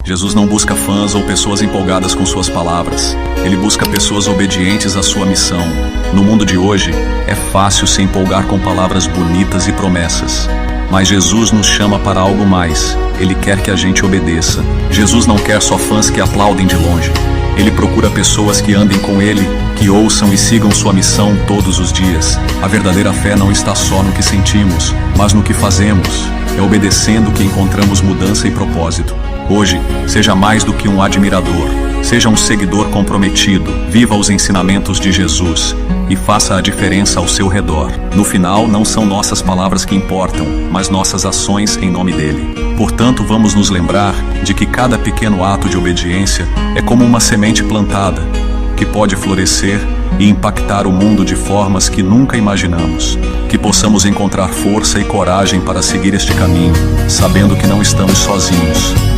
Jesus não busca fãs ou pessoas empolgadas com suas palavras. Ele busca pessoas obedientes à sua missão. No mundo de hoje, é fácil se empolgar com palavras bonitas e promessas. Mas Jesus nos chama para algo mais. Ele quer que a gente obedeça. Jesus não quer só fãs que aplaudem de longe. Ele procura pessoas que andem com Ele, que ouçam e sigam sua missão todos os dias. A verdadeira fé não está só no que sentimos, mas no que fazemos. É obedecendo que encontramos mudança e propósito. Hoje, seja mais do que um admirador. Seja um seguidor comprometido. Viva os ensinamentos de Jesus e faça a diferença ao seu redor. No final, não são nossas palavras que importam, mas nossas ações em nome dele. Portanto, vamos nos lembrar de que cada pequeno ato de obediência é como uma semente plantada, que pode florescer e impactar o mundo de formas que nunca imaginamos. Que possamos encontrar força e coragem para seguir este caminho, sabendo que não estamos sozinhos.